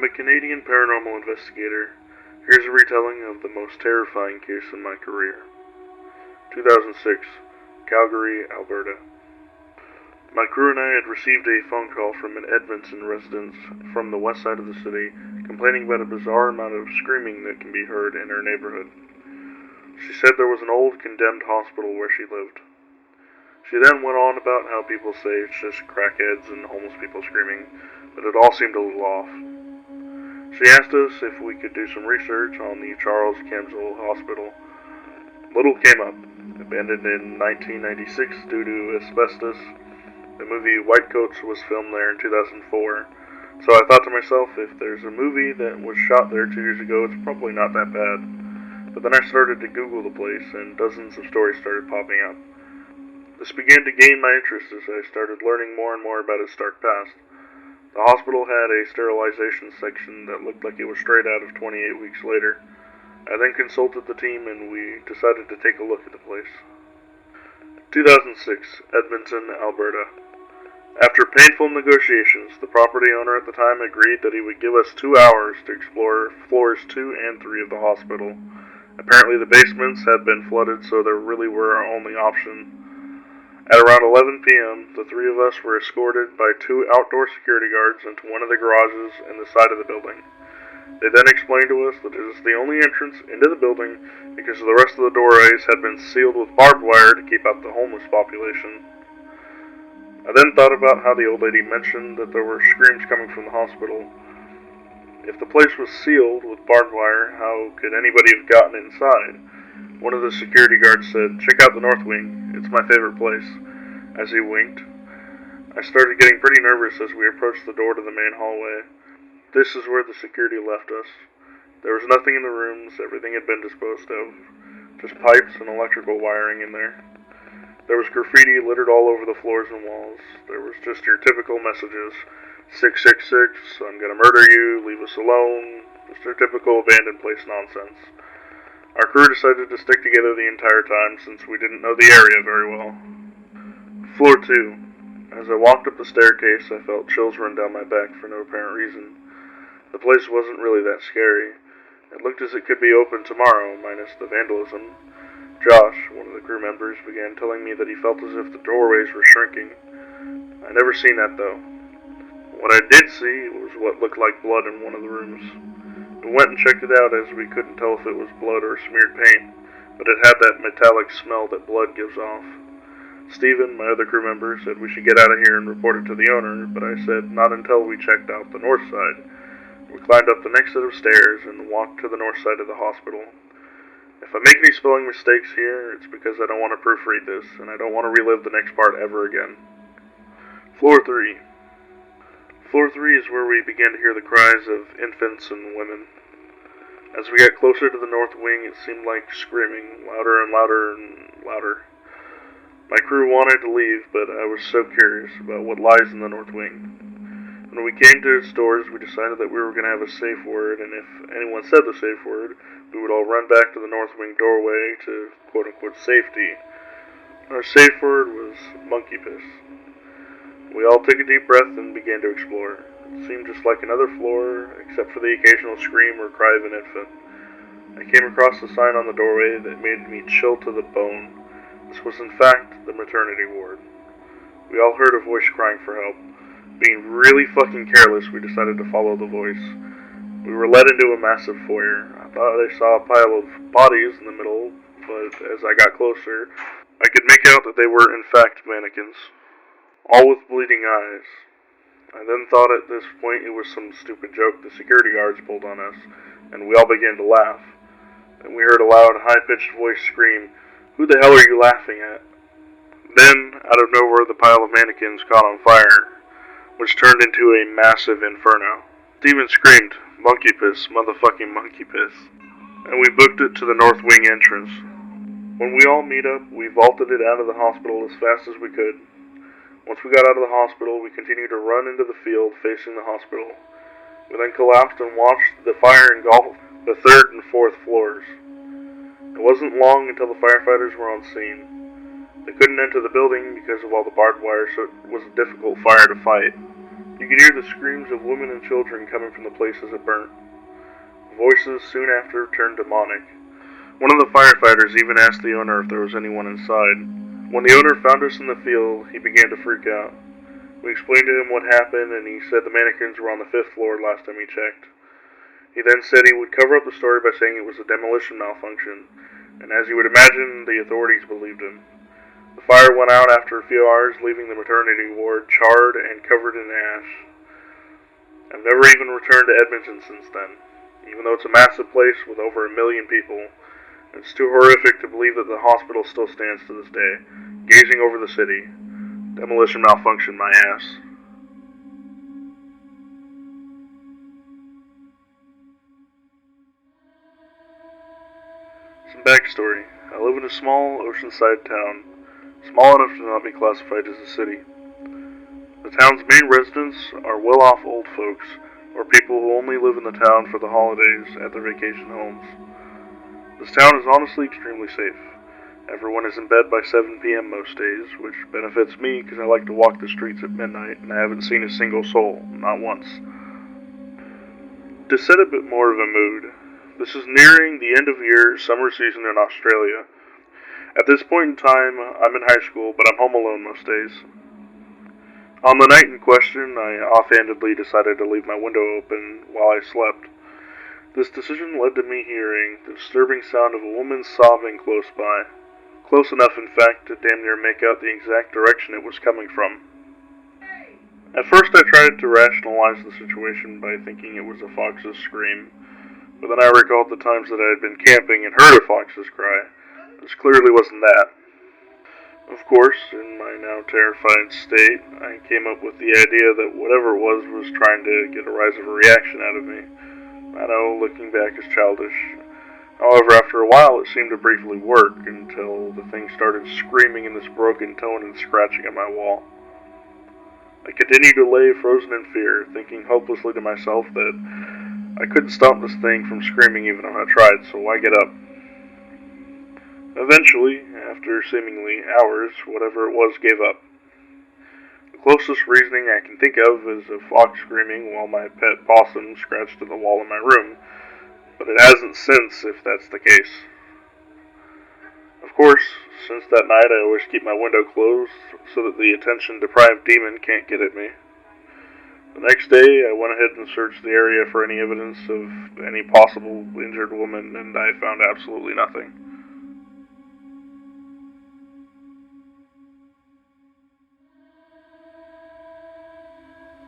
I'm a Canadian paranormal investigator. Here's a retelling of the most terrifying case in my career. 2006, Calgary, Alberta. My crew and I had received a phone call from an Edmonton resident from the west side of the city complaining about a bizarre amount of screaming that can be heard in her neighborhood. She said there was an old condemned hospital where she lived. She then went on about how people say it's just crackheads and homeless people screaming, but it all seemed a little off. She asked us if we could do some research on the Charles Camsell Hospital. Little came up. Abandoned in 1996 due to asbestos. The movie White Coats was filmed there in 2004. So I thought to myself, if there's a movie that was shot there 2 years ago, it's probably not that bad. But then I started to Google the place, and dozens of stories started popping up. This began to gain my interest as I started learning more and more about its dark past. The hospital had a sterilization section that looked like it was straight out of 28 Weeks Later. I then consulted the team and we decided to take a look at the place. 2006, Edmonton, Alberta. After painful negotiations, the property owner at the time agreed that he would give us 2 hours to explore floors 2 and 3 of the hospital. Apparently the basements had been flooded, so there really were our only option. At around 11 p.m., the 3 of us were escorted by 2 outdoor security guards into one of the garages in the side of the building. They then explained to us that it is the only entrance into the building because the rest of the doorways had been sealed with barbed wire to keep out the homeless population. I then thought about how the old lady mentioned that there were screams coming from the hospital. If the place was sealed with barbed wire, how could anybody have gotten inside? One of the security guards said, "Check out the north wing. It's my favorite place," as he winked. I started getting pretty nervous as we approached the door to the main hallway. This is where the security left us. There was nothing in the rooms, everything had been disposed of. Just pipes and electrical wiring in there. There was graffiti littered all over the floors and walls. There was just your typical messages. 666, I'm gonna murder you, leave us alone. Just your typical abandoned place nonsense. Our crew decided to stick together the entire time since we didn't know the area very well. Floor 2. As I walked up the staircase, I felt chills run down my back for no apparent reason. The place wasn't really that scary. It looked as it could be open tomorrow, minus the vandalism. Josh, one of the crew members, began telling me that he felt as if the doorways were shrinking. I never seen that though. What I did see was what looked like blood in one of the rooms. We went and checked it out as we couldn't tell if it was blood or smeared paint, but it had that metallic smell that blood gives off. Steven, my other crew member, said we should get out of here and report it to the owner, but I said not until we checked out the north side. We climbed up the next set of stairs and walked to the north side of the hospital. If I make any spelling mistakes here, it's because I don't want to proofread this, and I don't want to relive the next part ever again. Floor 3. Floor 3 is where we began to hear the cries of infants and women. As we got closer to the north wing, it seemed like screaming, louder and louder and louder. My crew wanted to leave, but I was so curious about what lies in the north wing. When we came to its doors, we decided that we were going to have a safe word, and if anyone said the safe word, we would all run back to the north wing doorway to quote-unquote safety. Our safe word was monkey piss. We all took a deep breath and began to explore. It seemed just like another floor, except for the occasional scream or cry of an infant. I came across a sign on the doorway that made me chill to the bone. This was in fact the maternity ward. We all heard a voice crying for help. Being really fucking careless, we decided to follow the voice. We were led into a massive foyer. I thought I saw a pile of bodies in the middle, but as I got closer, I could make out that they were in fact mannequins, all with bleeding eyes. I then thought at this point it was some stupid joke the security guards pulled on us, and we all began to laugh. Then we heard a loud, high-pitched voice scream, "Who the hell are you laughing at?" Then, out of nowhere, the pile of mannequins caught on fire, which turned into a massive inferno. Steven screamed, "Monkey piss, motherfucking monkey piss," and we booked it to the north wing entrance. When we all meet up, we vaulted it out of the hospital as fast as we could. Once we got out of the hospital, we continued to run into the field facing the hospital. We then collapsed and watched the fire engulf the 3rd and 4th floors. It wasn't long until the firefighters were on scene. They couldn't enter the building because of all the barbed wire, so it was a difficult fire to fight. You could hear the screams of women and children coming from the places it burnt. Voices soon after turned demonic. One of the firefighters even asked the owner if there was anyone inside. When the owner found us in the field, he began to freak out. We explained to him what happened, and he said the mannequins were on the 5th floor last time he checked. He then said he would cover up the story by saying it was a demolition malfunction, and as you would imagine, the authorities believed him. The fire went out after a few hours, leaving the maternity ward charred and covered in ash. I've never even returned to Edmonton since then, even though it's a massive place with over 1 million people. It's too horrific to believe that the hospital still stands to this day, gazing over the city. Demolition malfunction, my ass. Some backstory. I live in a small oceanside town, small enough to not be classified as a city. The town's main residents are well-off old folks, or people who only live in the town for the holidays at their vacation homes. This town is honestly extremely safe. Everyone is in bed by 7 p.m. most days, which benefits me because I like to walk the streets at midnight and I haven't seen a single soul, not once. To set a bit more of a mood, this is nearing the end of year summer season in Australia. At this point in time, I'm in high school, but I'm home alone most days. On the night in question, I offhandedly decided to leave my window open while I slept. This decision led to me hearing the disturbing sound of a woman sobbing close by. Close enough, in fact, to damn near make out the exact direction it was coming from. At first I tried to rationalize the situation by thinking it was a fox's scream, but then I recalled the times that I had been camping and heard a fox's cry. This clearly wasn't that. Of course, in my now terrified state, I came up with the idea that whatever it was trying to get a rise of a reaction out of me. I know, looking back is childish. However, after a while, it seemed to briefly work until the thing started screaming in this broken tone and scratching at my wall. I continued to lay frozen in fear, thinking hopelessly to myself that I couldn't stop this thing from screaming even if I tried, so why get up? Eventually, after seemingly hours, whatever it was gave up. The closest reasoning I can think of is a fox screaming while my pet possum scratched at the wall in my room, but it hasn't since if that's the case. Of course, since that night I always keep my window closed so that the attention-deprived demon can't get at me. The next day, I went ahead and searched the area for any evidence of any possible injured woman, and I found absolutely nothing.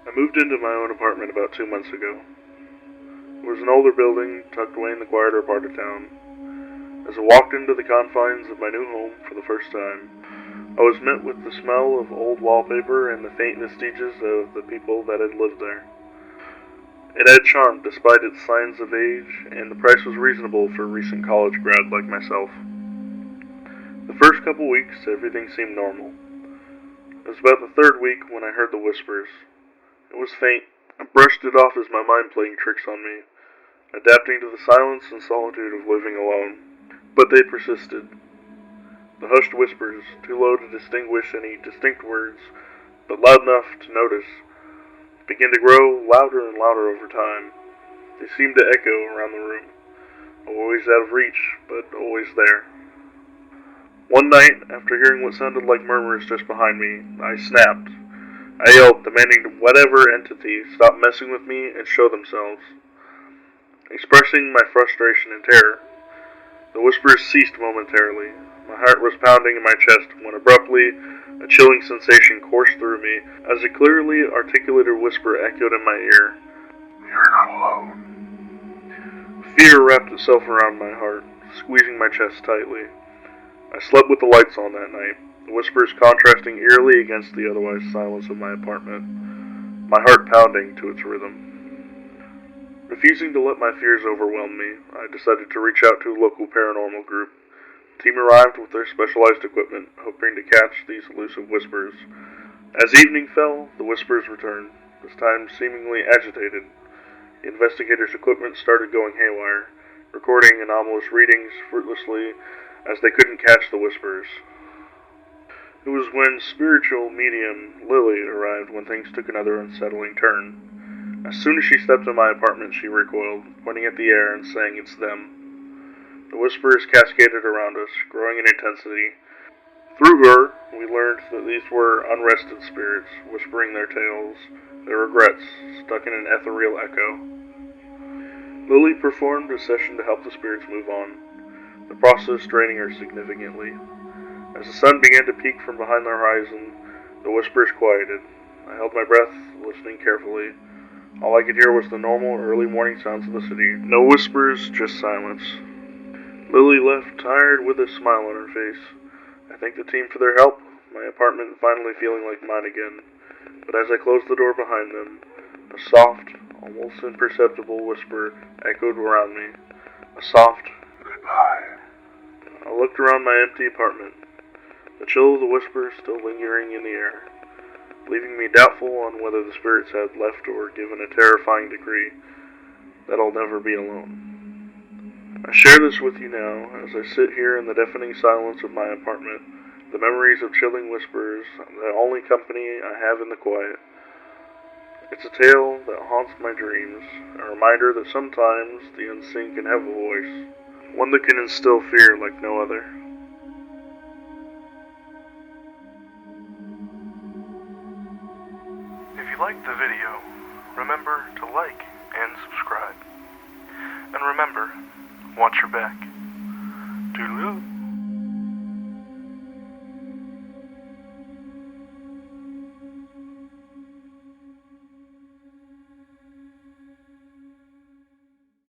I moved into my own apartment about 2 months ago. It was an older building tucked away in the quieter part of town. As I walked into the confines of my new home for the first time, I was met with the smell of old wallpaper and the faint vestiges of the people that had lived there. It had charm despite its signs of age, and the price was reasonable for a recent college grad like myself. The first couple weeks, everything seemed normal. It was about the third week when I heard the whispers. It was faint. I brushed it off as my mind playing tricks on me, adapting to the silence and solitude of living alone. But they persisted. The hushed whispers, too low to distinguish any distinct words, but loud enough to notice, began to grow louder and louder over time. They seemed to echo around the room, always out of reach, but always there. One night, after hearing what sounded like murmurs just behind me, I snapped. I yelled, demanding whatever entity stop messing with me and show themselves. Expressing my frustration and terror, the whispers ceased momentarily. My heart was pounding in my chest when abruptly a chilling sensation coursed through me as a clearly articulated whisper echoed in my ear. You're not alone. Fear wrapped itself around my heart, squeezing my chest tightly. I slept with the lights on that night, the whispers contrasting eerily against the otherwise silence of my apartment, my heart pounding to its rhythm. Refusing to let my fears overwhelm me, I decided to reach out to a local paranormal group. The team arrived with their specialized equipment, hoping to catch these elusive whispers. As evening fell, the whispers returned, this time seemingly agitated. The investigators' equipment started going haywire, recording anomalous readings fruitlessly as they couldn't catch the whispers. It was when spiritual medium Lily arrived when things took another unsettling turn. As soon as she stepped in my apartment, she recoiled, pointing at the air and saying, "It's them." The whispers cascaded around us, growing in intensity. Through her, we learned that these were unrested spirits, whispering their tales, their regrets, stuck in an ethereal echo. Lily performed a session to help the spirits move on, the process draining her significantly. As the sun began to peek from behind the horizon, the whispers quieted. I held my breath, listening carefully. All I could hear was the normal early morning sounds of the city. No whispers, just silence. Lily left tired with a smile on her face. I thanked the team for their help, my apartment finally feeling like mine again. But as I closed the door behind them, a soft, almost imperceptible whisper echoed around me. A soft goodbye. I looked around my empty apartment, the chill of the whisper still lingering in the air, leaving me doubtful on whether the spirits had left or given a terrifying decree that I'll never be alone. I share this with you now as I sit here in the deafening silence of my apartment, the memories of chilling whispers, the only company I have in the quiet. It's a tale that haunts my dreams, a reminder that sometimes the unseen can have a voice, one that can instill fear like no other. If you liked the video, remember to like and subscribe. And remember, watch your back. Toodaloo.